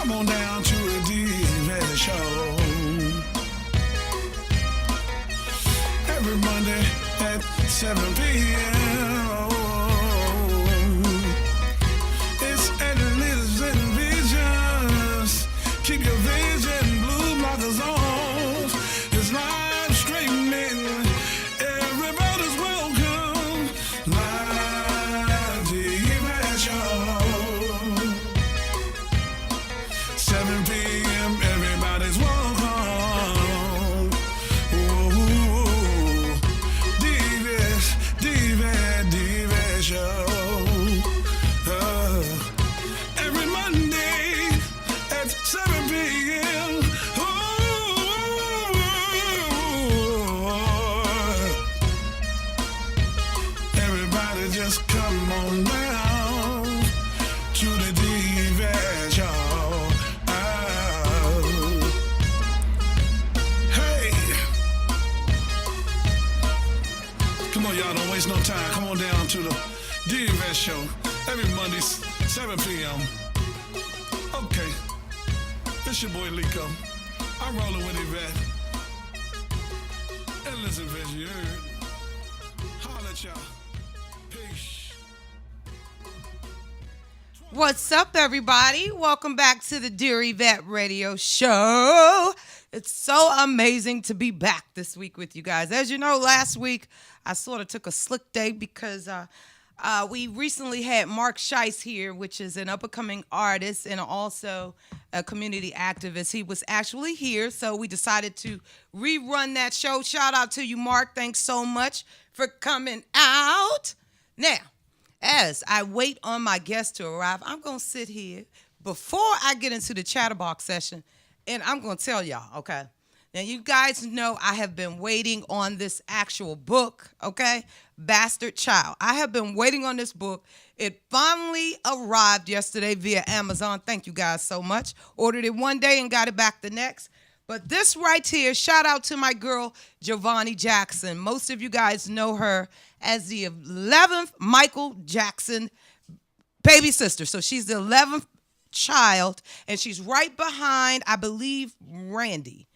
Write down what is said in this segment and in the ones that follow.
Come on down to the D-Vet Show. Every Monday at 7 p.m. It's Analytics and Visions. Keep your vision blue blockers on. It's live streaming. Everybody's welcome. Live D-Vet Show. 7 p.m. Everybody's welcome. Ooh, D-Vet Show. Every Monday at 7 p.m. Everybody just come on down to the D-Vet Show. Hey, come on, y'all, don't waste no time. Come on down to the D-Vet Show every Monday, 7 p.m. Okay, it's your boy Lico. I'm rolling with Yvette. And listen, Veggie, you heard? Holla at y'all. Peace. What's up, everybody? Welcome back to the Dear Yvette Radio Show. It's so amazing to be back this week with you guys. As you know, last week I sort of took a slick day because we recently had Mark Scheisse here, which is an up-and-coming artist and also a community activist. He was actually here, so we decided to rerun that show. Shout out to you, Mark. Thanks so much for coming out. Now, as I wait on my guests to arrive, I'm going to sit here before I get into the chatterbox session, and I'm going to tell y'all, okay? Now, you guys know I have been waiting on this actual book, okay? Bastard Child. I have been waiting on this book. It finally arrived yesterday via Amazon. Thank you guys so much. Ordered it one day and got it back the next. But this right here, shout out to my girl, Giovanni Jackson. Most of you guys know her as the 11th Michael Jackson baby sister. So she's the 11th child, and she's right behind, I believe, Randy.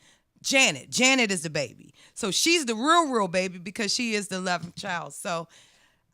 Janet is the baby. So she's the real baby because she is the 11th child. So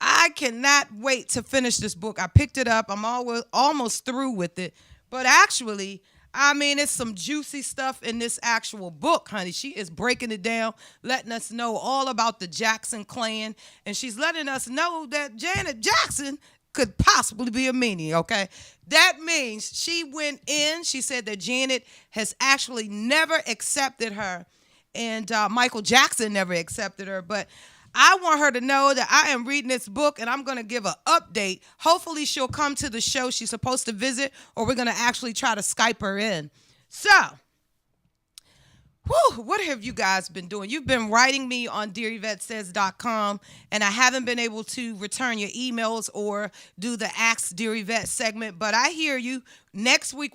I cannot wait to finish this book. I picked it up. I'm almost through with it. But actually, I mean, it's some juicy stuff in this actual book, honey. She is breaking it down, letting us know all about the Jackson clan. And she's letting us know that Janet Jackson could possibly be a meanie, okay? That means she went in. She said that Janet has actually never accepted her, and Michael Jackson never accepted her. But I want her to know that I am reading this book, and I'm going to give an update. Hopefully she'll come to the show she's supposed to visit, or we're going to actually try to Skype her in. So, what have you guys been doing? You've been writing me on DearYvetteSays.com, and I haven't been able to return your emails or do the Ask Dear Yvette segment, but I hear you. Next week,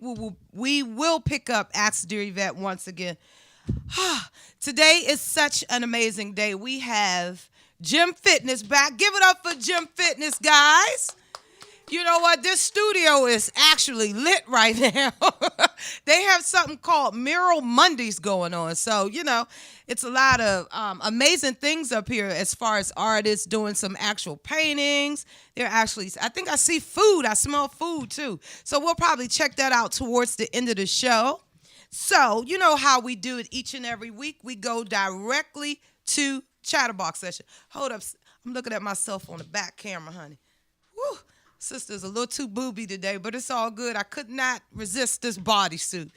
we will pick up Ask Dear Yvette once again. Today is such an amazing day. We have Gym Fitness back. Give it up for Gym Fitness, guys. You know what? This studio is actually lit right now. They have something called Mural Mondays going on. So, you know, it's a lot of amazing things up here as far as artists doing some actual paintings. They're actually, I think I see food. I smell food, too. So we'll probably check that out towards the end of the show. So, you know how we do it each and every week. We go directly to Chatterbox session. Hold up. I'm looking at myself on the back camera, honey. Woo. Sister's a little too booby today, but it's all good. I could not resist this bodysuit.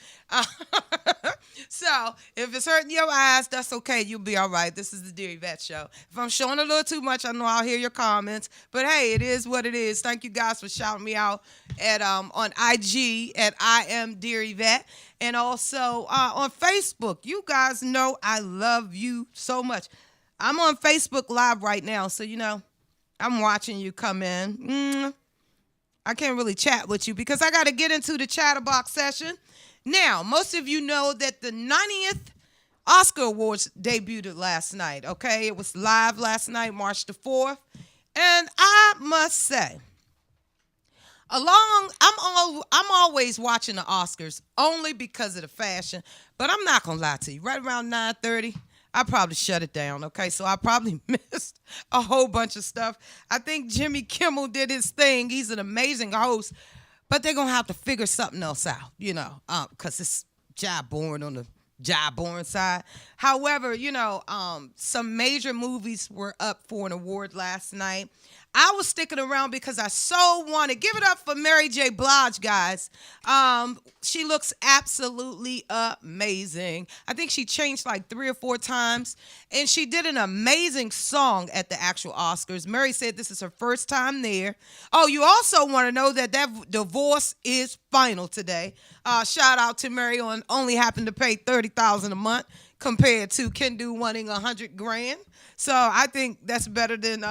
So if it's hurting your eyes, that's okay. You'll be all right. This is the Dear Yvette Show. If I'm showing a little too much, I know I'll hear your comments. But hey, it is what it is. Thank you guys for shouting me out at on IG at I am Dear Yvette, and also on Facebook. You guys know I love you so much. I'm on Facebook Live right now, so you know I'm watching you come in. I can't really chat with you because I got to get into the chatterbox session. Now, most of you know that the 90th Oscar Awards debuted last night, okay? It was live last night, March the 4th. And I must say, I'm always watching the Oscars only because of the fashion, but I'm not gonna lie to you. Right around 9:30, I probably shut it down. Okay, so I probably missed a whole bunch of stuff. I think Jimmy Kimmel did his thing. He's an amazing host, but they're gonna have to figure something else out, because it's job born on the job born side. However, some major movies were up for an award last night. I was sticking around because I so wanted. Give it up for Mary J. Blige, guys. She looks absolutely amazing. I think she changed like 3 or 4 times, and she did an amazing song at the actual Oscars. Mary said this is her first time there. Oh, you also want to know that divorce is final today. Shout out to Mary on only having to pay $30,000 a month compared to Kendu wanting $100,000. So I think that's better than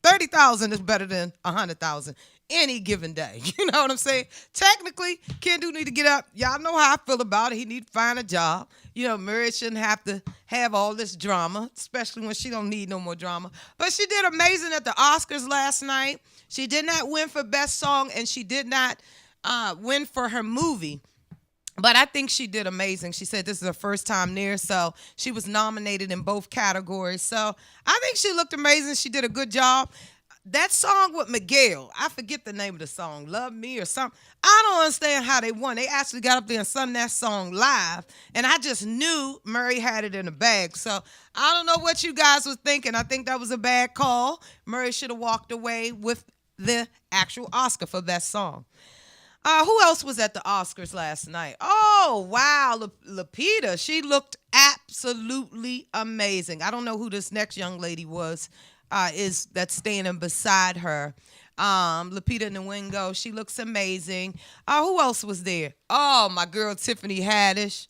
30,000 is better than 100,000 any given day. You know what I'm saying? Technically, Ken do need to get up. Y'all know how I feel about it. He need to find a job. Mary shouldn't have to have all this drama, especially when she don't need no more drama. But she did amazing at the Oscars last night. She did not win for Best Song, and she did not win for her movie. But I think she did amazing. She said this is her first time there, so she was nominated in both categories. So I think she looked amazing. She did a good job. That song with Miguel, I forget the name of the song, Love Me or something. I don't understand how they won. They actually got up there and sung that song live, and I just knew Murray had it in the bag. So I don't know what you guys was thinking. I think that was a bad call. Murray should have walked away with the actual Oscar for Best Song. Who else was at the Oscars last night? Oh, wow. Lupita. She looked absolutely amazing. I don't know who this next young lady was, that's standing beside her. Lupita Nyong'o. She looks amazing. Who else was there? Oh, my girl Tiffany Haddish.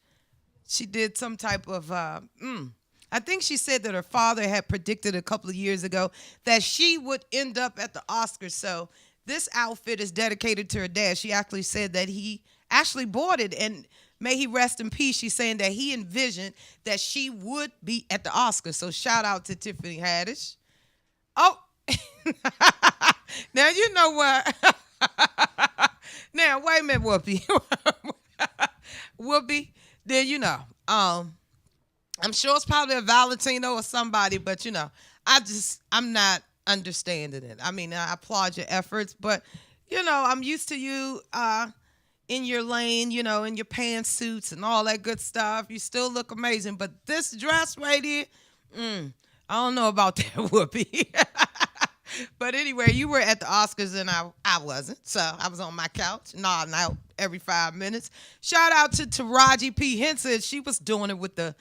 She did some type of, I think she said that her father had predicted a couple of years ago that she would end up at the Oscars. So this outfit is dedicated to her dad. She actually said that he actually bought it, and may he rest in peace. She's saying that he envisioned that she would be at the Oscars. So shout out to Tiffany Haddish. Oh, now you know what? Now wait a minute, Whoopi. Whoopi, then I'm sure it's probably a Valentino or somebody, but I'm not understanding it. I mean, I applaud your efforts, but I'm used to you in your lane, in your pantsuits and all that good stuff. You still look amazing, but this dress right here, I don't know about that, Whoopi. But anyway, you were at the Oscars and I wasn't, so I was on my couch nodding out every 5 minutes. Shout out to Taraji P. Henson. She was doing it with the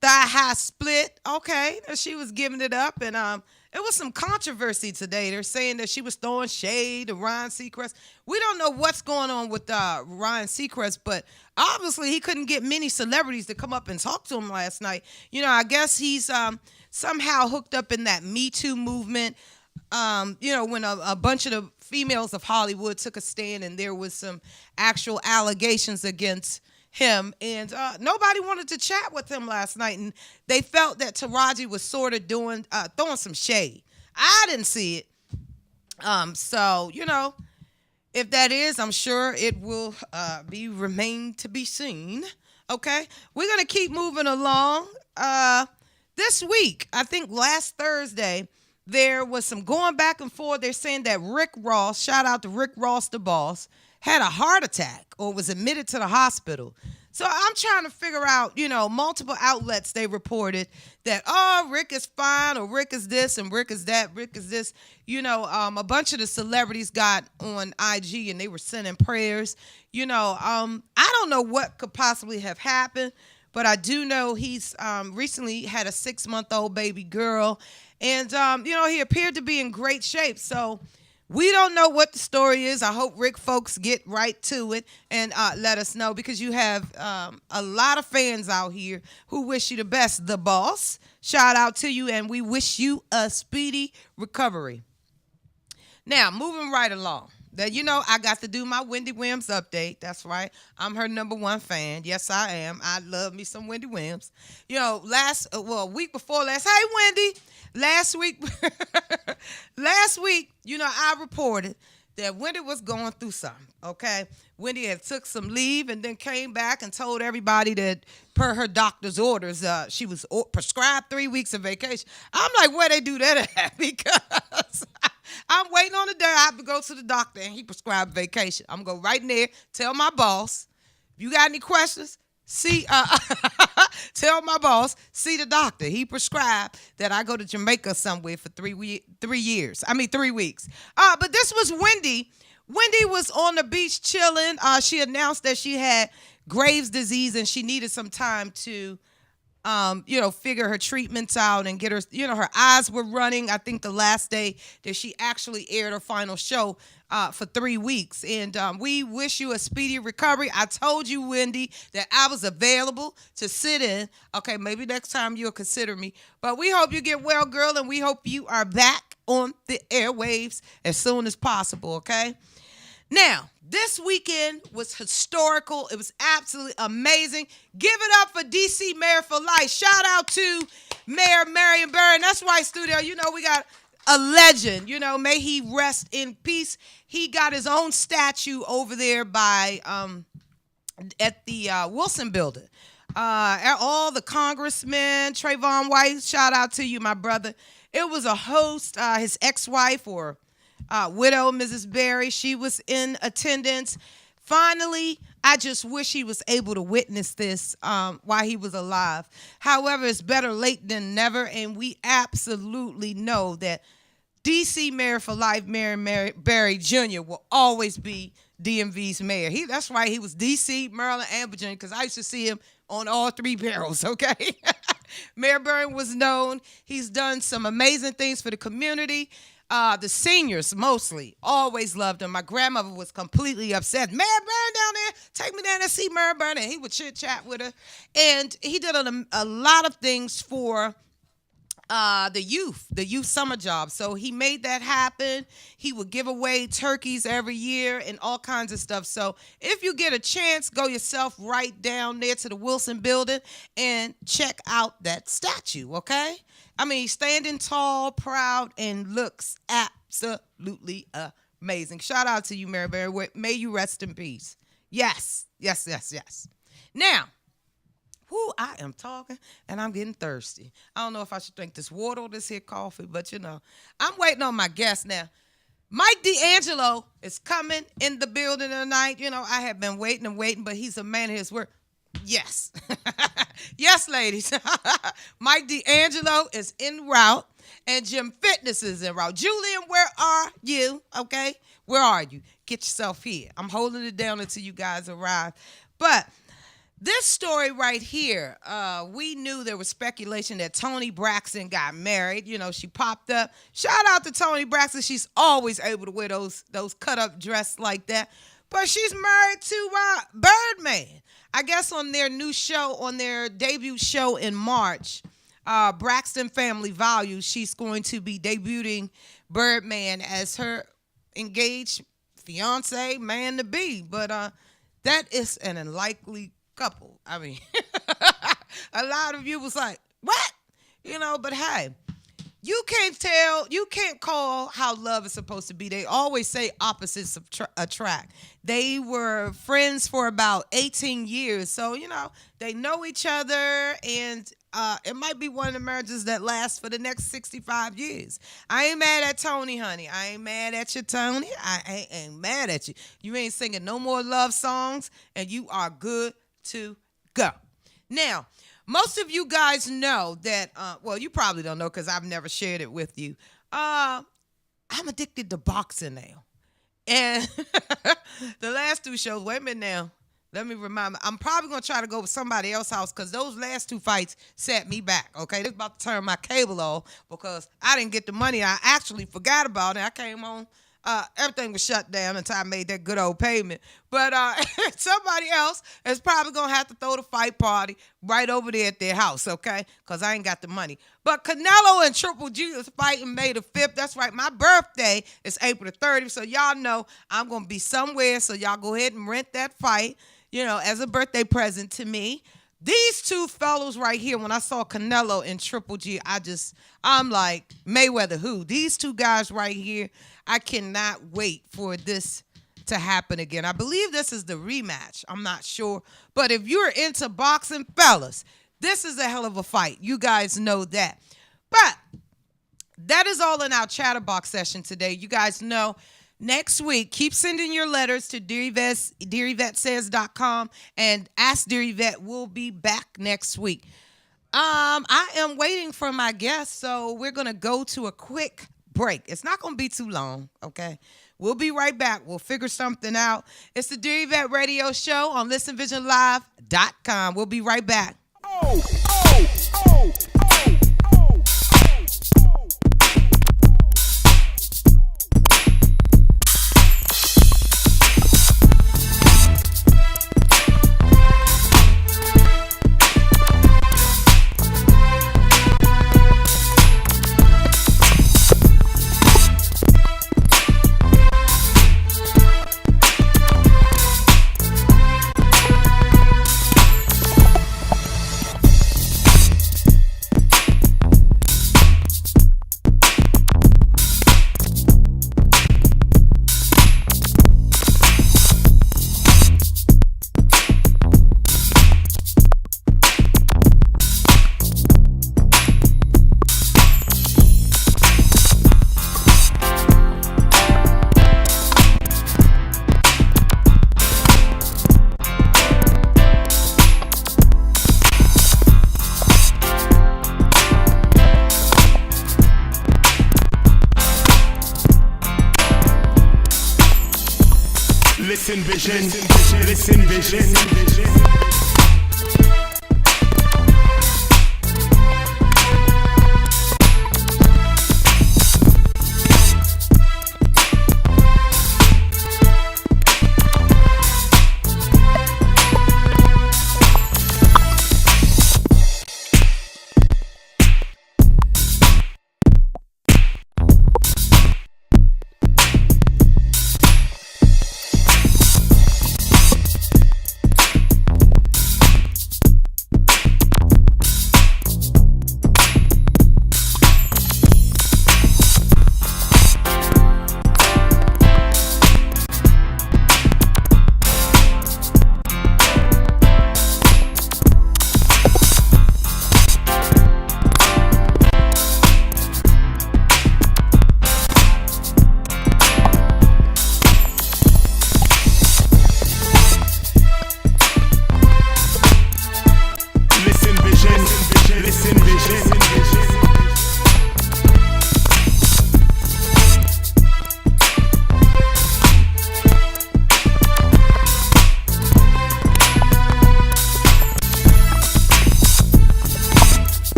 thigh high split. Okay, she was giving it up, and it was some controversy today. They're saying that she was throwing shade to Ryan Seacrest. We don't know what's going on with Ryan Seacrest, but obviously he couldn't get many celebrities to come up and talk to him last night. I guess he's somehow hooked up in that Me Too movement. When a bunch of the females of Hollywood took a stand and there was some actual allegations against him, and nobody wanted to chat with him last night, and they felt that Taraji was sort of throwing some shade. I didn't see it. So if that is, I'm sure it will remain to be seen. Okay, we're gonna keep moving along. This week, I think last Thursday, there was some going back and forth. They're saying that Rick Ross, shout out to Rick Ross, the boss, had a heart attack or was admitted to the hospital. So I'm trying to figure out, multiple outlets, they reported that, Rick is fine, or Rick is this and Rick is that, Rick is this. A bunch of the celebrities got on IG and they were sending prayers. I don't know what could possibly have happened, but I do know he's recently had a 6-month-old baby girl. And, he appeared to be in great shape. So we don't know what the story is. I hope Rick folks get right to it and let us know, because you have a lot of fans out here who wish you the best, the boss. Shout out to you, and we wish you a speedy recovery. Now, moving right along. That I got to do my Wendy Williams update. That's right. I'm her number 1 fan. Yes, I am. I love me some Wendy Williams. Week before last. Hey, Wendy. Last week, I reported that Wendy was going through something, okay? Wendy had took some leave and then came back and told everybody that per her doctor's orders, she was prescribed 3 weeks of vacation. I'm like, where they do that at? Because I'm waiting on the day I have to go to the doctor and he prescribed vacation. I'm going to go right in there, tell my boss, if you got any questions, tell my boss, see the doctor. He prescribed that I go to Jamaica somewhere for 3 weeks. But this was Wendy. Wendy was on the beach chilling. She announced that she had Graves' disease and she needed some time to figure her treatments out and get her, her eyes were running. I think the last day that she actually aired her final show for 3 weeks. And we wish you a speedy recovery. I told you, Wendy, that I was available to sit in. Okay, maybe next time you'll consider me. But we hope you get well, girl, and we hope you are back on the airwaves as soon as possible, okay? Now, this weekend was historical. It was absolutely amazing. Give it up for D.C. Mayor for Life. Shout out to Mayor Marion Barry. That's right, studio. We got a legend. May he rest in peace. He got his own statue over there by at the Wilson Building. All the congressmen, Trayvon White, shout out to you, my brother. It was a host, his ex-wife or widow, Mrs. Berry, she was in attendance. Finally, I just wish he was able to witness this while he was alive. However, it's better late than never, and we absolutely know that D.C. Mayor for Life, Marion Barry Jr. will always be DMV's mayor. That's why he was D.C., Maryland, and Virginia, because I used to see him on all three barrels, okay? Mayor Barry was known. He's done some amazing things for the community. The seniors mostly always loved him. My grandmother was completely upset. Mayor Barry down there, take me down and see Mayor Barry. And he would chit chat with her. And he did a lot of things for the youth summer job. So he made that happen. He would give away turkeys every year and all kinds of stuff. So if you get a chance, go yourself right down there to the Wilson Building and check out that statue, okay? I mean, he's standing tall, proud, and looks absolutely amazing. Shout out to you, Mary Barry. May you rest in peace. Yes. Now, I am talking, and I'm getting thirsty. I don't know if I should drink this water or this here coffee, but I'm waiting on my guest now. Mike D'Angelo is coming in the building tonight. I have been waiting, but he's a man of his word. Yes. Yes, ladies. Mike D'Angelo is en route, and Jim Fitness is en route. Julian, where are you? Okay? Where are you? Get yourself here. I'm holding it down until you guys arrive. But this story right here, we knew there was speculation that Toni Braxton got married. She popped up. Shout out to Toni Braxton. She's always able to wear those cut-up dresses like that. But she's married to Birdman. I guess on their new show, on their debut show in March, Braxton Family Values, she's going to be debuting Birdman as her engaged fiance, man-to-be. But that is an unlikely couple. I mean, a lot of you was like, what? But hey, you can't call how love is supposed to be. They always say opposites attract. They were friends for about 18 years. So, they know each other, and it might be one of the marriages that lasts for the next 65 years. I ain't mad at Toni, honey. I ain't mad at you, Toni. I ain't mad at you. You ain't singing no more love songs, and you are good to go. Now, most of you guys know that, you probably don't know because I've never shared it with you. I'm addicted to boxing now. And the last two shows, wait a minute now. Let me remind me. I'm probably going to try to go with somebody else's house because those last two fights set me back, okay? They're about to turn my cable off because I didn't get the money. I actually forgot about it. I came on. Everything was shut down until I made that good old payment. But somebody else is probably going to have to throw the fight party right over there at their house, okay? Because I ain't got the money. But Canelo and Triple G is fighting May the 5th. That's right. My birthday is April the 30th. So y'all know I'm going to be somewhere. So y'all go ahead and rent that fight, as a birthday present to me. These two fellows right here, when I saw Canelo and Triple G, I'm like, Mayweather who? These two guys right here, I cannot wait for this to happen again. I believe this is the rematch. I'm not sure. But if you're into boxing, fellas, this is a hell of a fight. You guys know that. But that is all in our chatterbox session today. You guys know next week, keep sending your letters to DearYvetteSays.com and Ask Dear Yvette. We'll be back next week. I am waiting for my guest, so we're going to go to a quick break. It's not going to be too long, okay? We'll be right back. We'll figure something out. It's the Dear Yvette Radio Show on ListenVisionLive.com. We'll be right back. Listen vision, listen vision.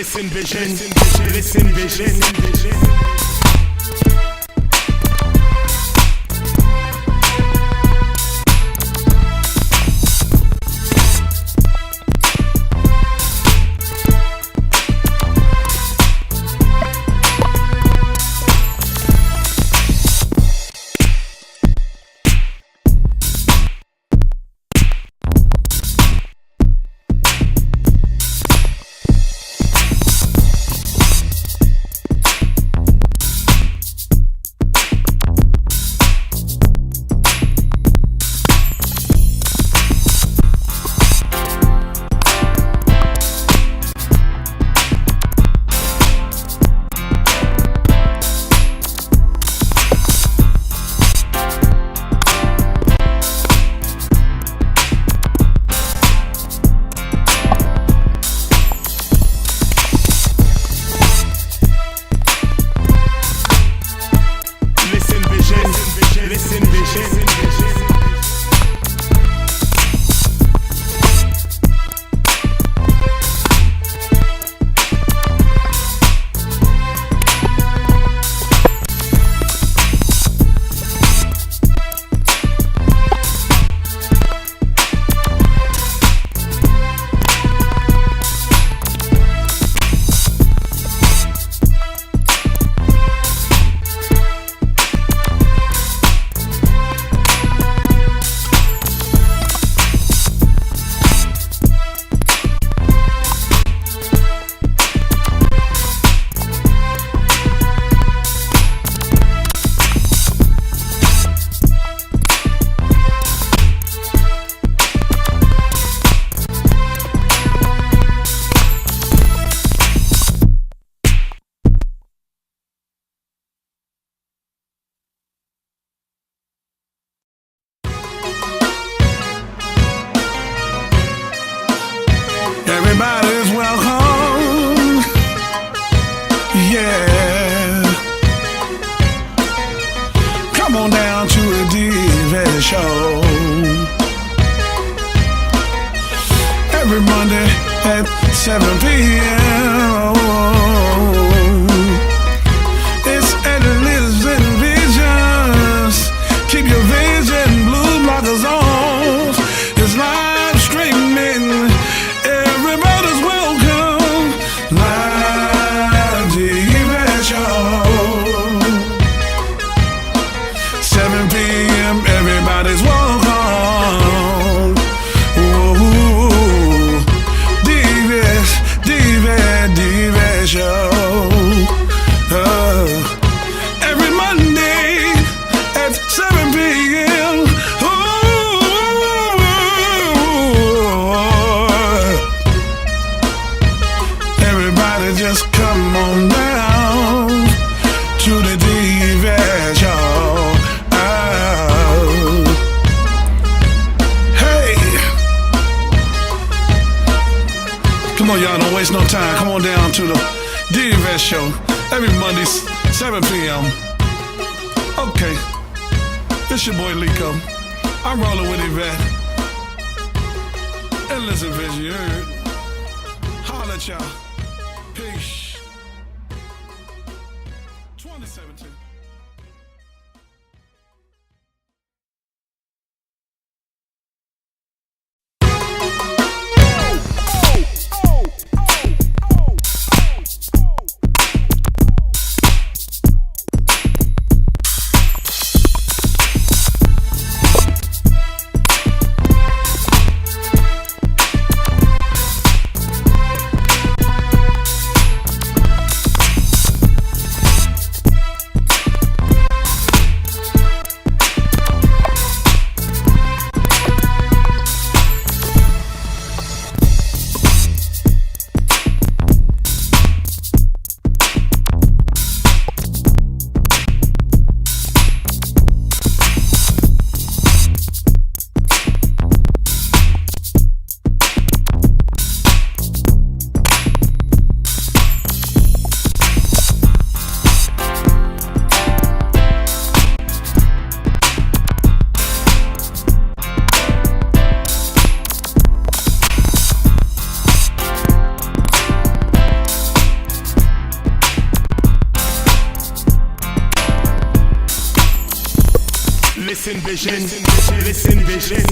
Listen vision, listen vision. Everybody's welcome. Yeah. Come on down to a Yvette show. Every Monday at 7 p.m. It's Edison Visions. Keep your vision blue blockers on. It's live streaming. Everybody's welcome. Live Yvette show. 7 p.m. Everybody's welcome. Ooh, Yvette show. Every Monday at 7 p.m. Everybody just come on down to the Yvette show. Hey, come on, y'all, don't waste no time. Come on down to the Yvette show every Monday, 7 p.m. Okay, it's your boy Lico. I'm rolling with Yvette. And listen, vision, you heard? Holla at y'all. Peace. 2017. Listen vision, listen vision.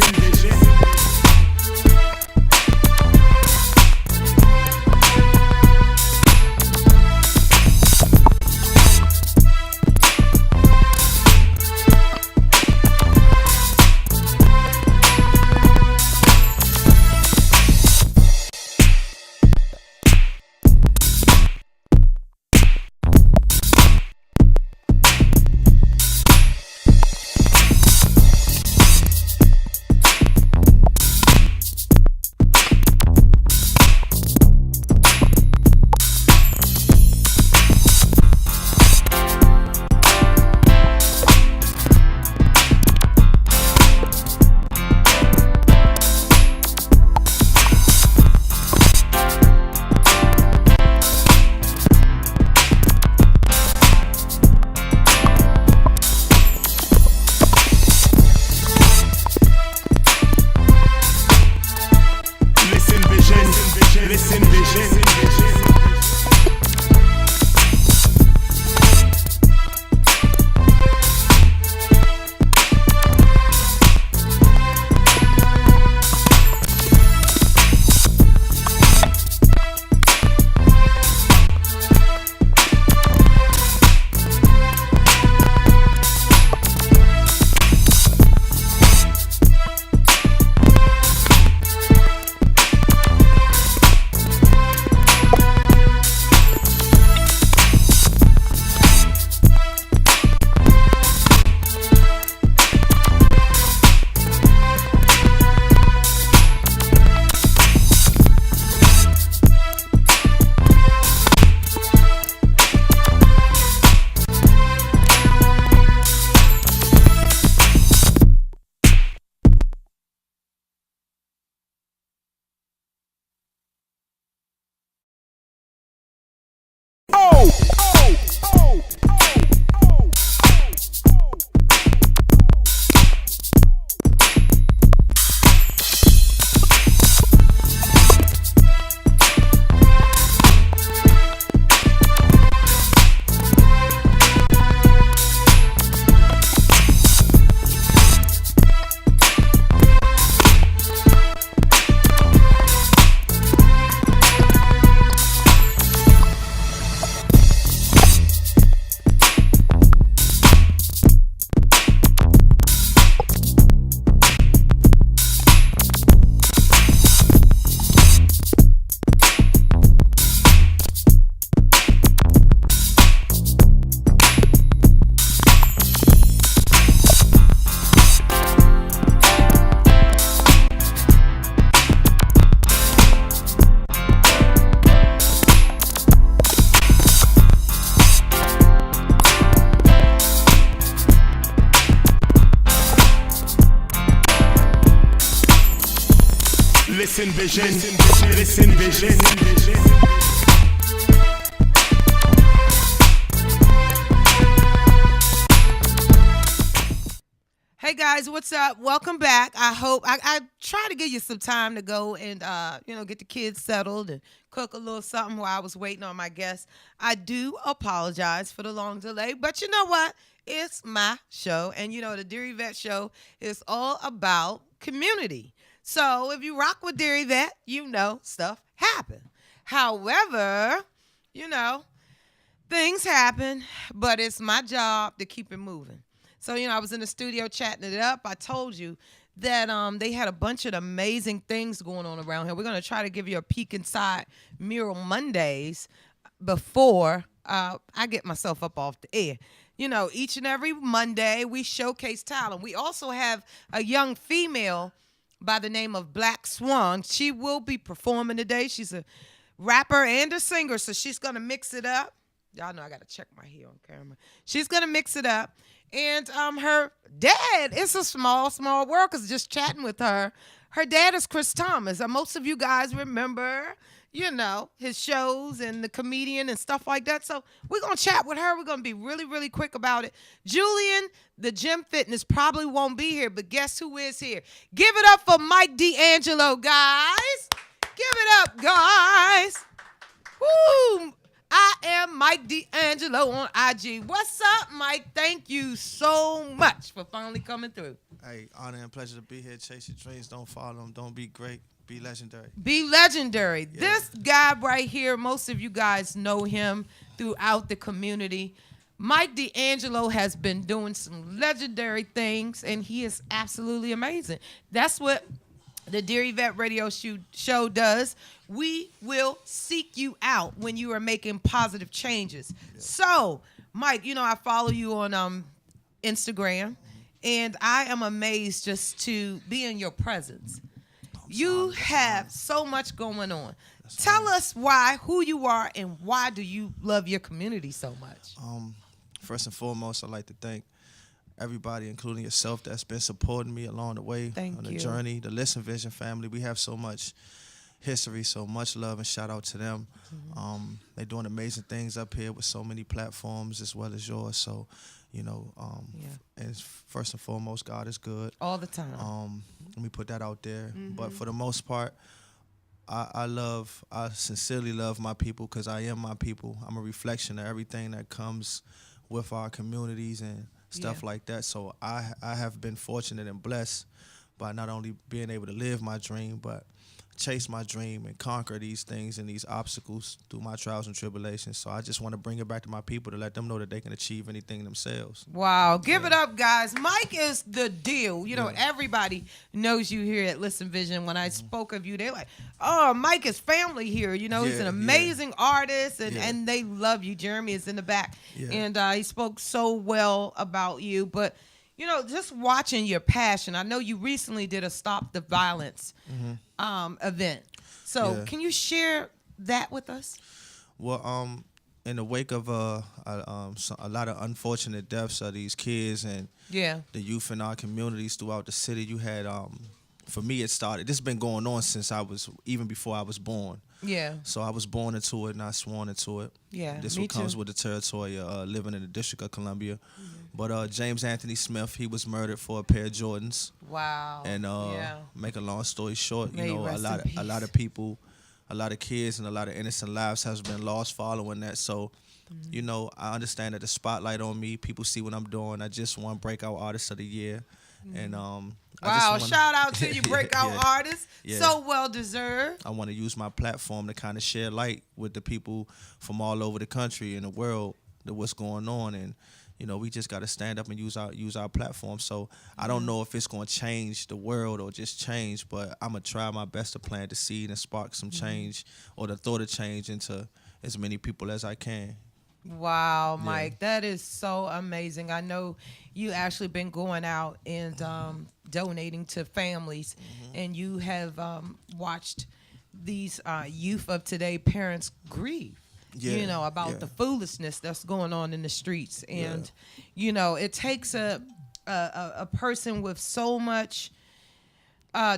Listen vision. Listen vision, listen vision. Hey guys, what's up? Welcome back. I try to give you some time to go and get the kids settled and cook a little something while I was waiting on my guests. I do apologize for the long delay, but you know what? It's my show, and the Dear Yvette show is all about community. So if you rock with Dear Yvette, stuff happen. However, things happen, but it's my job to keep it moving. So, I was in the studio chatting it up. I told you that they had a bunch of amazing things going on around here. We're going to try to give you a peek inside Mural Mondays before I get myself up off the air. Each and every Monday we showcase talent. We also have a young female by the name of Black Swan. She will be performing today. She's a rapper and a singer, so she's going to mix it up. Y'all know I got to check my hair on camera. She's going to mix it up. And her dad, it's a small world because just chatting with her. Her dad is Chris Thomas. Most of you guys remember, his shows and the comedian and stuff like that. So we're going to chat with her. We're going to be really, really quick about it. Julian, the gym fitness, probably won't be here, but guess who is here? Give it up for Mike D'Angelo, guys. Give it up, guys. Woo! I am Mike D'Angelo on IG. What's up, Mike? Thank you so much for finally coming through. Hey, honor and pleasure to be here. Chase your dreams. Don't follow them. Don't be great. Be legendary. Be legendary. Yeah. This guy right here, most of you guys know him throughout the community. Mike D'Angelo has been doing some legendary things, and he is absolutely amazing. That's what the Dear Yvette radio show does. We will seek you out when you are making positive changes. Yeah. So, Mike, you know, I follow you on Instagram, and I am amazed just to be in your presence. You have so much going on. Tell us who you are, and why do you love your community so much? First and foremost, I'd like to thank everybody, including yourself, that's been supporting me along the way on the journey. The Listen Vision family, we have so much history, so much love, and shout out to them. Mm-hmm. They're doing amazing things up here with so many platforms as well as yours. So, you know, and first and foremost, God is good all the time. Let me put that out there. Mm-hmm. But for the most part, I sincerely love my people, because I am my people. I'm a reflection of everything that comes with our communities and stuff like that. So I have been fortunate and blessed by not only being able to live my dream, but chase my dream and conquer these things and these obstacles through my trials and tribulations. So I just want to bring it back to my people to let them know that they can achieve anything themselves. Wow. Give it up, guys. Mike is the deal. You know, everybody knows you here at Listen Vision. When I spoke of you, they're like, oh, Mike is family here. You know, he's an amazing artist, and they love you. Jeremy is in the back. Yeah. And he spoke so well about you. But, you know, just watching your passion. I know you recently did a Stop the Violence event. So can you share that with us? Well, in the wake of a lot of unfortunate deaths of these kids and the youth in our communities throughout the city, you had, for me, this has been going on since even before I was born. Yeah. So I was born into it and I sworn into it. Yeah, This what comes with the territory living in the District of Columbia. Mm-hmm. But James Anthony Smith, he was murdered for a pair of Jordans. Wow. And make a long story short, May you know, a lot of people, a lot of kids and a lot of innocent lives has been lost following that. So, you know, I understand that the spotlight on me, people see what I'm doing. I just won Breakout Artist of the Year. And wow, shout out to you, breakout artists. So well deserved. I want to use my platform to kind of share light with the people from all over the country and the world to what's going on. And, you know, we just got to stand up and use our platform. So I don't know if it's going to change the world or just change, but I'm going to try my best to plant the seed and spark some change or the thought of change into as many people as I can. Wow, Mike, that is so amazing. I know you actually been going out and donating to families, and you have watched these youth of today parents grieve. You know, about the foolishness that's going on in the streets, and you know, it takes a person with so much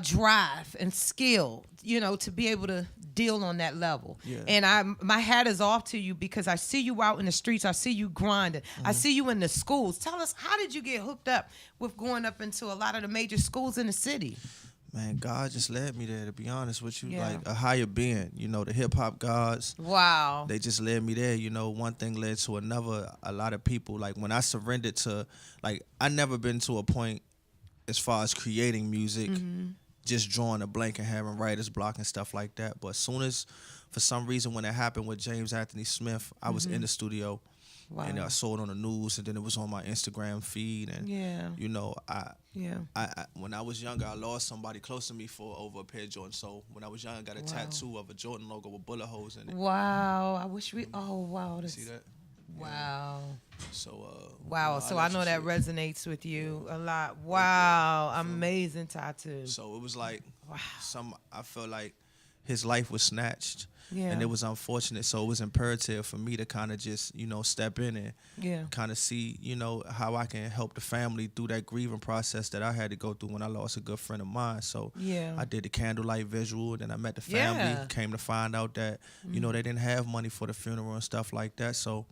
drive and skill, you know, to be able to deal on that level. And my hat is off to you, because I see you out in the streets. I see you grinding. I see you in the schools. Tell us, how did you get hooked up with going up into a lot of the major schools in the city? Man, God just led me there, to be honest with you. Like a higher being, you know, the hip hop gods. Wow. They just led me there. You know, one thing led to another. A lot of people, like when I surrendered to, like, I never been to a point as far as creating music, just drawing a blank and having writer's block and stuff like that. But as soon as, for some reason, when it happened with James Anthony Smith, I was in the studio. Wow. And I saw it on the news, and then it was on my Instagram feed. And, you know, I when I was younger, I lost somebody close to me for over a pair of Jordans. So when I was young, I got a tattoo of a Jordan logo with bullet holes in it. Wow. I wish we, See that? Wow. So, wow. So I know that resonates with you a lot. Wow. Amazing tattoo. So it was like, I felt like his life was snatched. And it was unfortunate. So it was imperative for me to kind of just, you know, step in and kind of see, you know, how I can help the family through that grieving process that I had to go through when I lost a good friend of mine. So I did the candlelight visual, then I met the family, came to find out that, you know, they didn't have money for the funeral and stuff like that. So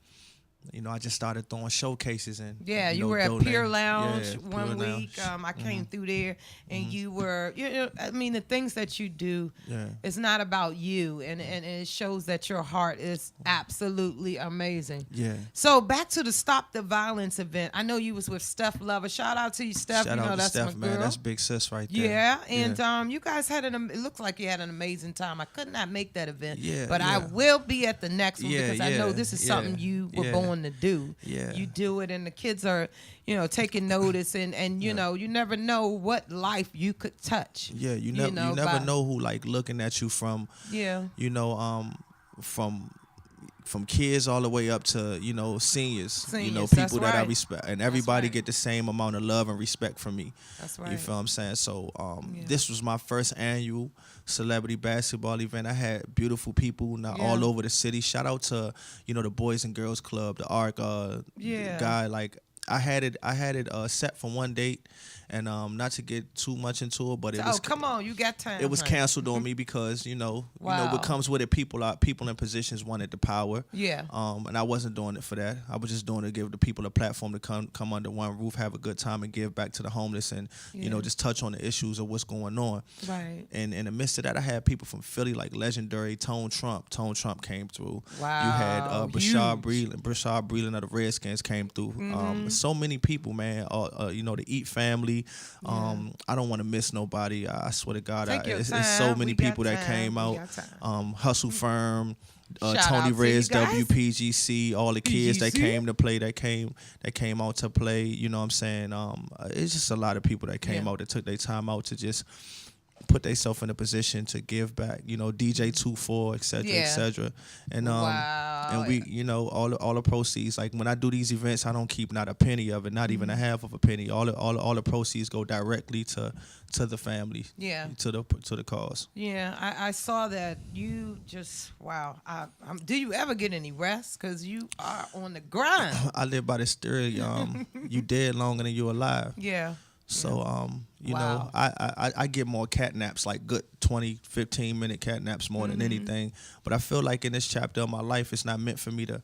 you know, I just started throwing showcases and Yeah, you know, were at donating. Pier Lounge Yeah, one Pier week. Lounge. I came through there, and you were, I mean, the things that you do, Yeah. it's not about you, and it shows that your heart is absolutely amazing. Yeah. So back to the Stop the Violence event. I know you was with Steph Lover. Shout out to you, Steph. Shout you know out to that's Steph, my girl. man. That's big sis right there. Yeah, and you guys had it looks like you had an amazing time. I could not make that event, Yeah, but I yeah. will be at the next one Yeah, because I know yeah, this is yeah, something you were yeah. born to do. Yeah. You do it, and the kids are, taking notice, and you know, you never know what life you could touch. Yeah, you never by- know who like looking at you from, Yeah. you know, from kids all the way up to, you know, seniors, you know, Seniors, that's people that I right. respect, and everybody right. get the same amount of love and respect from me. That's right. You feel what I'm saying? So Yeah. this was my first annual celebrity basketball event. I had beautiful people now Yeah. all over the city. Shout out to, you know, the Boys and Girls Club, the ARC Yeah. guy. Like I had it set for one date, and not to get too much into it, but it was come on, you got time. it was honey. canceled on me because you know Wow. what comes with it. People in positions wanted the power. Yeah. And I wasn't doing it for that. I was just doing it to give the people a platform to come under one roof, have a good time, and give back to the homeless, and you know Yeah. just touch on the issues of what's going on. Right. And in the midst of that, I had people from Philly like legendary Tone Trump. Tone Trump came through. Wow, You had Brashard huge. Breeland of the Redskins came through. Mm-hmm. So many people, man. You know, the Eat family. I don't want to miss nobody. I swear to God, Take your it's time. so many We got people that time. came We out. got time. Hustle Firm. Shout out Tony to you Reds, guys. WPGC, all the kids that PGC. came to play, that came out to play. You know what I'm saying? It's just a lot of people that came Yeah. out that took their time out to just put themselves in a position to give back. You know, DJ 24, et cetera, Yeah. et cetera. And Wow. and we, you know, all the proceeds. Like when I do these events, I don't keep not a penny of it, not even a half of a penny. All the proceeds go directly to the family. Yeah. To the cause. Yeah, I saw that. You just wow. Do you ever get any rest? Because you are on the grind. I live by this theory. You dead longer than you alive. Yeah. So you Wow. know, I get more cat naps, like good 20, 15-minute cat naps more Mm-hmm. than anything. But I feel like in this chapter of my life, it's not meant for me to,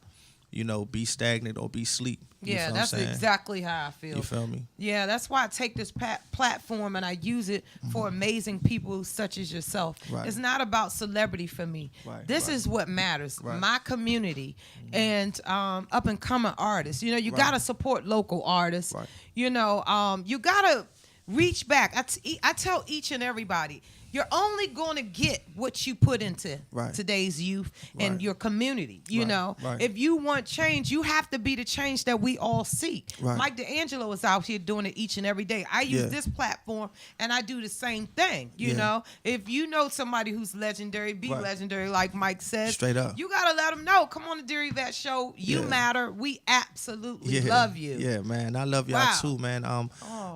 you know, be stagnant or be sleep. You Yeah, feel what I'm that's saying? exactly how I feel. You feel me? Yeah, that's why I take this platform and I use it for amazing people such as yourself. Right. It's not about celebrity for me. Right, This right. is what matters. Right. My community and up and coming artists. You know, you Right. gotta support local artists. Right. You know, you gotta reach back. I tell each and everybody, you're only going to get what you put into Right. today's youth and Right. your community. You Right. know, Right. if you want change, you have to be the change that we all seek. Right. Mike D'Angelo is out here doing it each and every day. I use Yeah. this platform and I do the same thing. You Yeah. know, if you know somebody who's legendary, be Right. legendary, like Mike says. Straight up. You got to let them know. Come on the Dear Yvette show. You Yeah. matter. We absolutely Yeah. love you. Yeah, man. I love y'all Wow. too, man. Oh.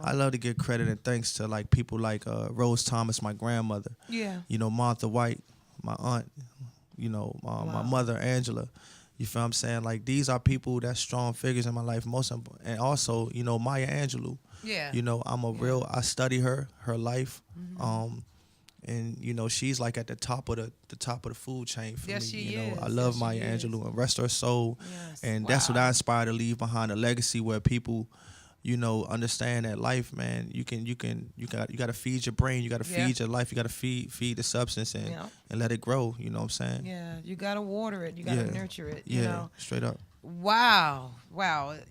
I love to give credit and thanks to like people like Rose Thomas, my grandmother. Yeah. You know, Martha White, my aunt. You know, my Wow. mother Angela. You feel what I'm saying? Like these are people that's strong figures in my life. And also, you know, Maya Angelou. Yeah. You know, I study her life. Mm-hmm. And you know, she's like at the top of the food chain for Yes, me. she You know, is. I love Yes, she Maya is. Angelou and rest her soul. Yes. And that's what Wow. I aspire to leave behind, a legacy where people, you know, understand that life, man, you got to feed your brain, you got to Yeah. feed your life, you got to feed the substance and Yeah. and let it grow, you know what I'm saying? Yeah. You got to water it. You got to Yeah. nurture it. Yeah, You know. straight up. Wow.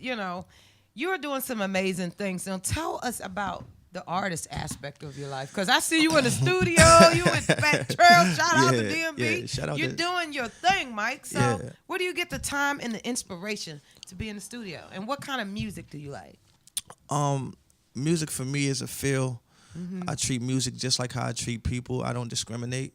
You know, you're doing some amazing things. Now tell us about the artist aspect of your life. Because I see you in the studio. You with Fat Trail. Shout out to Yeah, DMB. yeah, shout out You're to- doing your thing, Mike. So Yeah. where do you get the time and the inspiration to be in the studio? And what kind of music do you like? Music for me is a feel. Mm-hmm. I treat music just like how I treat people. I don't discriminate.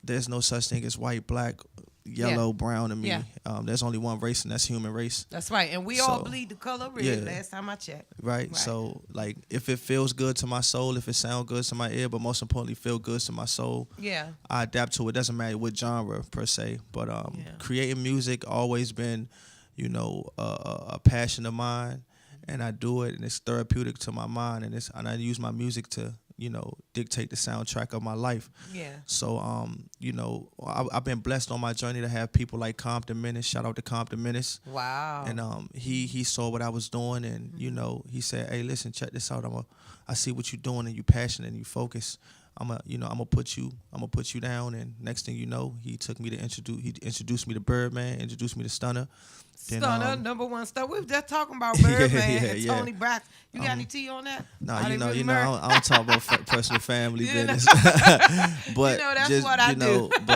There's no such thing as white, black, yellow, brown to me. Yeah. There's only one race, and that's human race. That's right. And we all So, bleed the color red yeah. last time I checked. Right? So, like, if it feels good to my soul, if it sounds good to my ear, but most importantly, feel good to my soul, Yeah. I adapt to it. Doesn't matter what genre per se, but creating music always been, you know, a passion of mine, and I do it, and it's therapeutic to my mind, and I use my music to dictate the soundtrack of my life. Yeah. So, I've been blessed on my journey to have people like Compton Menace. Shout out to Compton Menace. Wow. And he saw what I was doing, and he said, "Hey, listen, check this out. I see what you're doing, and you passionate and you focus. I'm gonna put you down." And next thing you know, he introduced me to Birdman, introduced me to Stunner. Stunner, number one star. We were just talking about Birdman and yeah. Tony Braxton. You got any tea on that? No, I don't talk about personal family business. But that's just, what I do. It's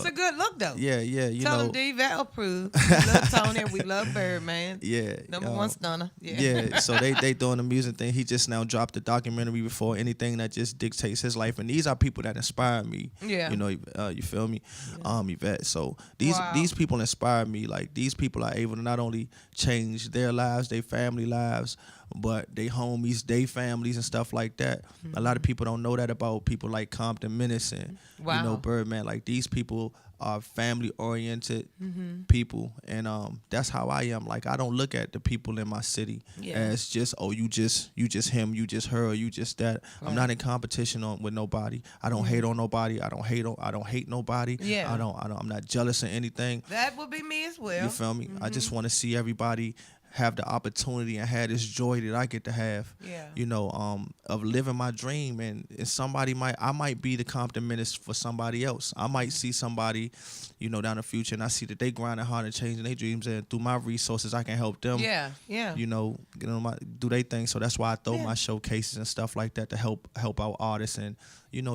a good look though. Yeah, Tell them Yvette approved. We love Tony and we love Birdman. Yeah. Number one Stunner. Yeah. So they doing the music thing. He just now dropped a documentary before anything that just dictates his life, and these are people that inspire me. Yeah. You feel me? Yvette. So these people inspire me. Like, these people are able to not only change their lives, their family lives, but they homies, they families and stuff like that. A lot of people don't know that about people like Compton Menace and Birdman. Like, these people are family oriented people, and that's how I am. Like, I don't look at the people in my city as just you just him, you just her, or you just that. Right. I'm not in competition with nobody. I don't hate on nobody. I don't hate nobody. Yeah. I'm not jealous of anything. That would be me as well. You feel me? I just want to see everybody have the opportunity and have this joy that I get to have, of living my dream. And I might be the Compton Menace for somebody else. I might see somebody, down the future, and I see that they grinding hard and changing their dreams, and through my resources, I can help them. Do their thing. So that's why I throw my showcases and stuff like that to help out artists and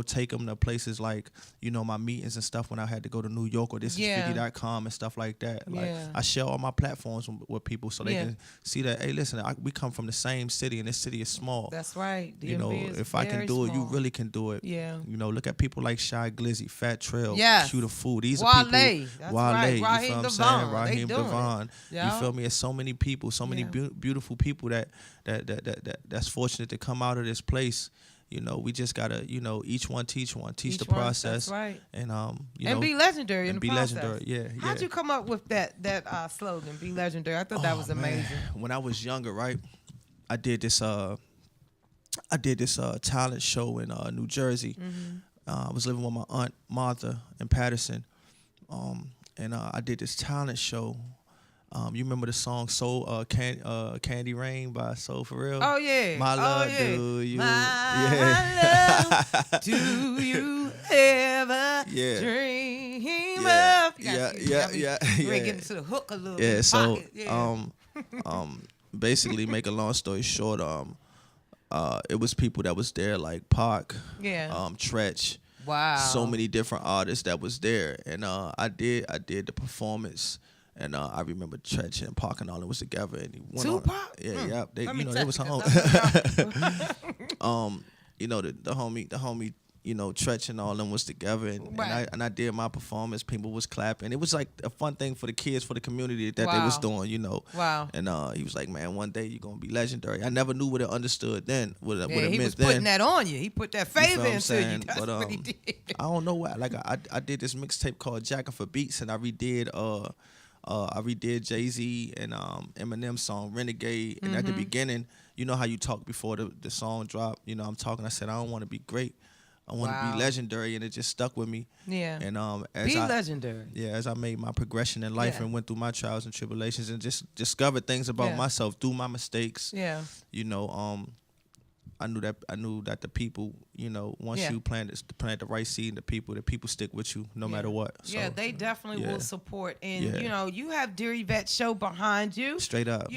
take them to places like my meetings and stuff when I had to go to New York, or this is 50.com and stuff like that. Like, I share all my platforms with people so they can see that, hey, listen, we come from the same city, and this city is small. That's right. If I can do it, you really can do it. Yeah. Look at people like Shy Glizzy, Fat Trail, Cuter Food. These Wale. are people. That's Wale. Right. You feel what I'm saying? Raheem Devon. Yeah. You feel me? It's so many people, so many beautiful people that's fortunate to come out of this place. We just gotta, each one teach the process. That's right. And and be legendary in the process. Legendary. Yeah. How'd you come up with that slogan? Be legendary. I thought that was amazing. Man. When I was younger, right, I did this talent show in New Jersey. I was living with my aunt Martha in Patterson, and I did this talent show. You remember the song Candy Rain by Soul For Real? Oh, yeah. My love, do you? Love, do you ever dream of? Yeah. We're getting to the hook a little bit. Yeah, so, yeah. Basically, make a long story short, it was people that was there like Pac, Tretch. Wow. So many different artists that was there. And I did the performance. And I remember Tretch and Pac and all them was together, and he went Tupac? Yeah. They was home. The homie, Tretch and all them was together, and I did my performance. People was clapping. It was like a fun thing for the kids, for the community that they was doing, Wow. And he was like, man, one day you're gonna be legendary. I never knew what it understood then. What it meant then. He was putting that on you. He put that favor into you. That's but, what he did. I don't know why. Like I did this mixtape called Jackin' for Beats, and I redid Jay-Z and Eminem song Renegade, and at the beginning, you know how you talk before the song dropped. I'm talking. I said I don't want to be great. I want to be legendary, and it just stuck with me. Yeah. And legendary. Yeah, as I made my progression in life and went through my trials and tribulations, and just discovered things about myself through my mistakes. Yeah. I knew that the people, once you plant the right seed in the people stick with you no matter what. So, yeah, they definitely will support. And, you have Dear Yvette show behind you. Straight up.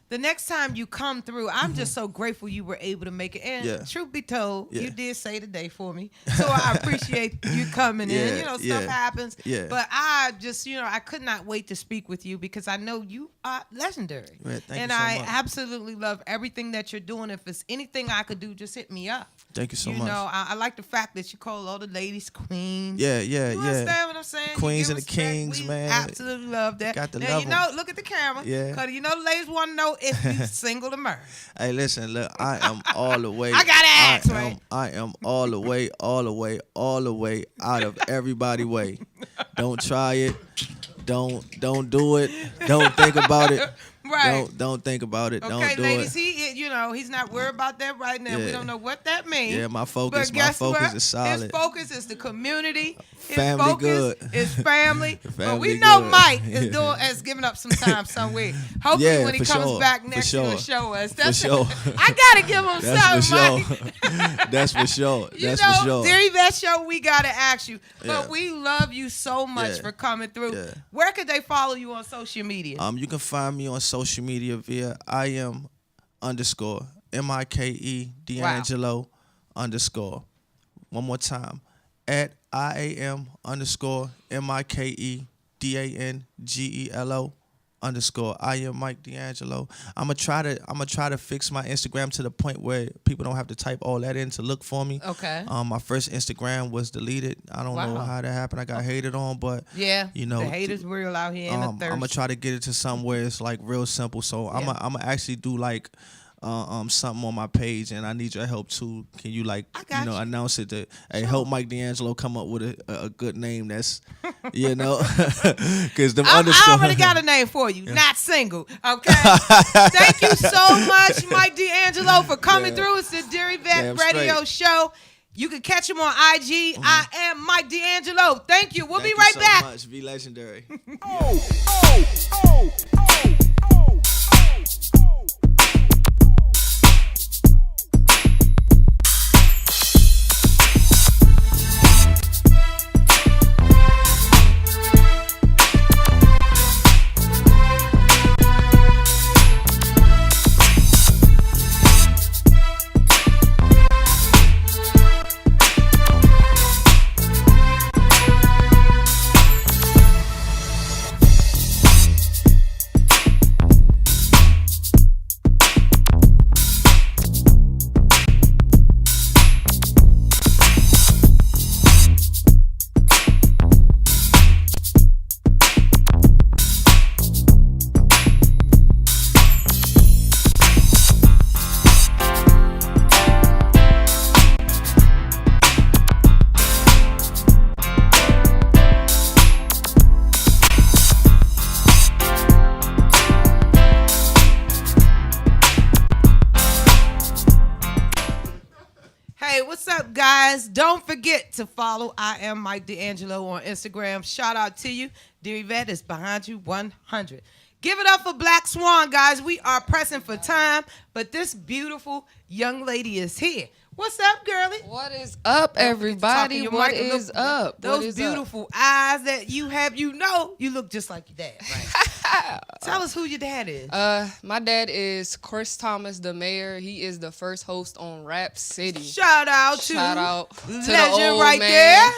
The next time you come through, I'm just so grateful you were able to make it. And truth be told, you did save the day for me. So I appreciate you coming in. Stuff happens. Yeah. But I just, I could not wait to speak with you because I know you are legendary. Thank you so much. I absolutely love everything that you're doing. If it's anything I could do, just hit me up. Thank you so much. I like the fact that you call all the ladies queens. Yeah. You understand what I'm saying? Queens and the kings, man. Absolutely love that. Got to now, love look at the camera. Yeah. Because the ladies want to know if you single or married. Hey, listen, look, I am all the way. I gotta ask, right? I am all the way out of everybody way. Don't try it. Don't do it. Don't think about it. Right. Don't think about it. Okay, don't do ladies, it. he's not worried about that right now. We Yeah. don't know what that means. Yeah, my focus what? is solid. His focus is the community. His Family focus good. is family. But Family we know good. Mike is giving up some time somewhere. Hopefully Yeah, when he for comes sure. back For next, he'll sure. show us. For sure. I gotta give him That's something, for Mike. sure. That's for sure. You That's know, for sure. Dear Yvette Show, we gotta ask you. But Yeah. we love you so much Yeah. for coming through. Yeah. Where could they follow you on social media? You can find me on social media via IAM_MIKE D'Angelo _. One more time. At IAM_MIKE DANGELO _. I am Mike D'Angelo. I'ma try to fix my Instagram to the point where people don't have to type all that in to look for me. Okay. My first Instagram was deleted. I don't know Wow. how that happened. I got hated on, but Yeah, the haters real out here in the thirst. I'm gonna try to get it to something where it's like real simple. So I'm gonna actually do like something on my page, and I need your help too. Can you I got you. announce it that help Mike D'Angelo come up with a good name that's because I already got a name for you. Not single. Okay. Thank you so much, Mike D'Angelo, for coming through. It's the Dear Yvette Damn Radio straight. Show. You can catch him on IG. I am Mike D'Angelo. Thank you. We'll Thank be right you so back. much. Be legendary. Hey, what's up, guys? Don't forget to follow I am Mike D'Angelo on Instagram. Shout out to you. Dear Yvette is behind you 100. Give it up for Black Swan, guys. We are pressing for time, but this beautiful young lady is here. What's up, girlie? What is up, everybody? What is up? Those What is beautiful eyes that you have, you look just like your dad, right? Tell us who your dad is. My dad is Chris Thomas, the mayor. He is the first host on Rap City. Shout out to the legend old right man. there.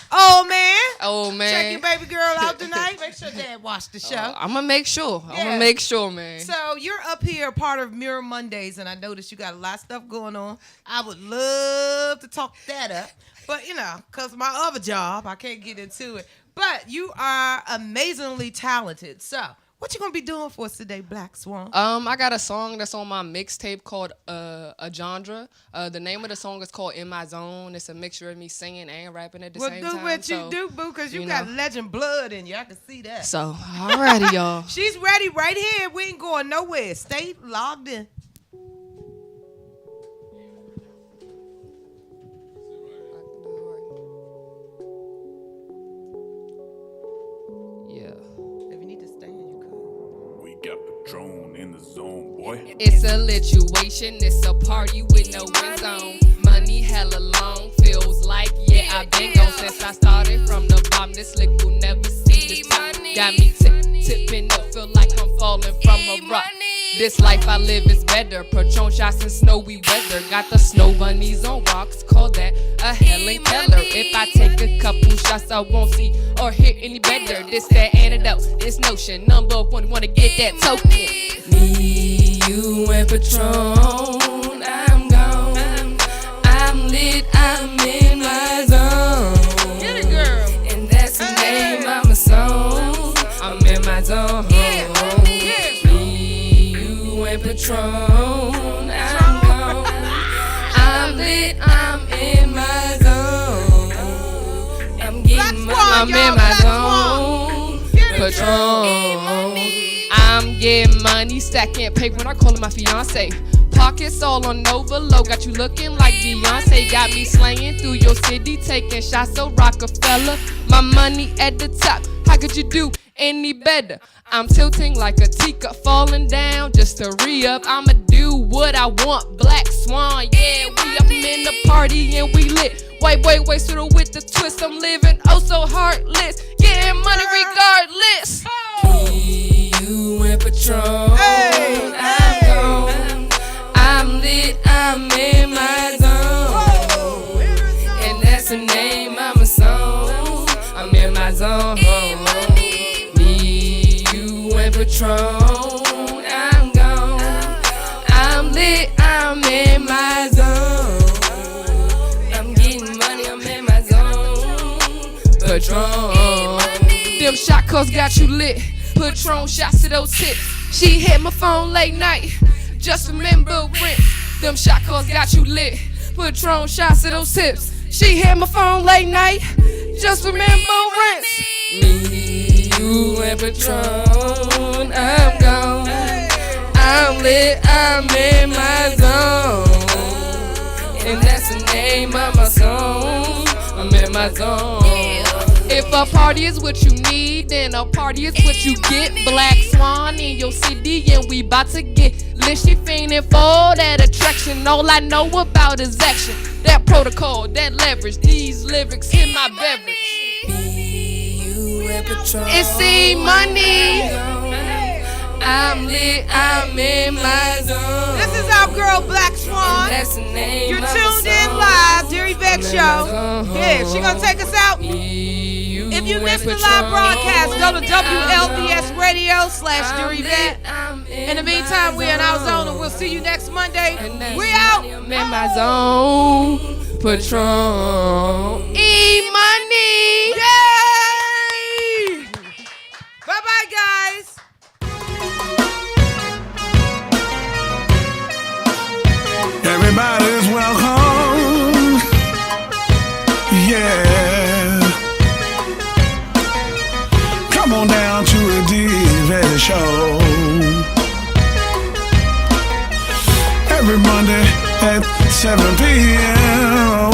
Old man. Oh man. Check your baby girl out tonight. Make sure dad watch the show. I'm gonna make sure. I'm Yeah. gonna make sure, man. So you're up here, part of Mirror Mondays, and I noticed you got a lot of stuff going on. I would love to talk that up, but because my other job, I can't get into it. But you are amazingly talented. So what you gonna be doing for us today, Black Swan? I got a song that's on my mixtape called A Genre. The name of the song is called In My Zone. It's a mixture of me singing and rapping at the Well, same do time. what you do, boo, because you got legend blood in you. I can see that. So, alrighty, y'all. She's ready right here. We ain't going nowhere. Stay logged in. Yeah. If you need to stay in, you could. We got Patron in the zone, boy. It's a lituation, it's a party with no end zone. Money hella long, feels like, yeah, I've been gone since I started from the bottom. This lick will never see the top. Got me tipping up, feel like I'm falling from a rock. This life I live is better, Patron shots in snowy weather. Got the snow bunnies on rocks, call that a Helen Keller. If I take a couple shots, I won't see or hear any better. This that antidote, this notion, number one, wanna get that token. Me, you, and Patron, I'm gone. I'm lit, I'm in my zone. Get it, girl. And that's the name of my song. I'm in my zone. Me, you, and Patron, I'm gone. I'm lit, I'm in my zone. I'm in my zone. Patron. I'm getting money, stacking paper when I call her my fiance. pockets all on overload. Got you looking like Beyonce. Got me slaying through your city, taking shots of Rockefeller. My money at the top. How could you do any better? I'm tilting like a teacup, falling down just to re-up. I'ma do what I want, Black Swan. Yeah, we up in the party and we lit. Wait, through with the twist. I'm living oh so heartless, getting money regardless. Me, you and Patron. I'm gone. I'm lit. I'm in my zone, and that's the name of my song. I'm in my zone. Me, you and Patron. I'm gone. I'm lit. I'm in my zone. I'm getting money. I'm in my zone. Patron. Them shot calls got you lit. Patron shots to those hips. She hit my phone late night. Just remember rent. Them shot calls got you lit. Patron shots to those hips. She hit my phone late night. Just remember rent. Me, you, and Patron. I'm gone. I'm lit. I'm in my zone, and that's the name of my song. I'm in my zone. If a party is what you need, then a party is what you get. Black Swan in your city, and we bout to get lit. She fiending for that attraction. All I know about is action. That protocol, that leverage. These lyrics hit my beverage. Me, you, and Patron. It's money. I'm lit. I'm in my zone. This is our girl Black Swan. That's the name. You're tuned in live, Dear Yvette Show. Yeah, she gonna take us out. If you missed the live broadcast, go to WLVS Radio /Dear Yvette. In the meantime, we're in our zone and we'll see you next Monday. We out. I'm in my zone. Patron. E-money. Yay! Bye-bye, guys. Everybody's welcome. Yeah. Come on down to a Yvette show. Every Monday at 7 p.m.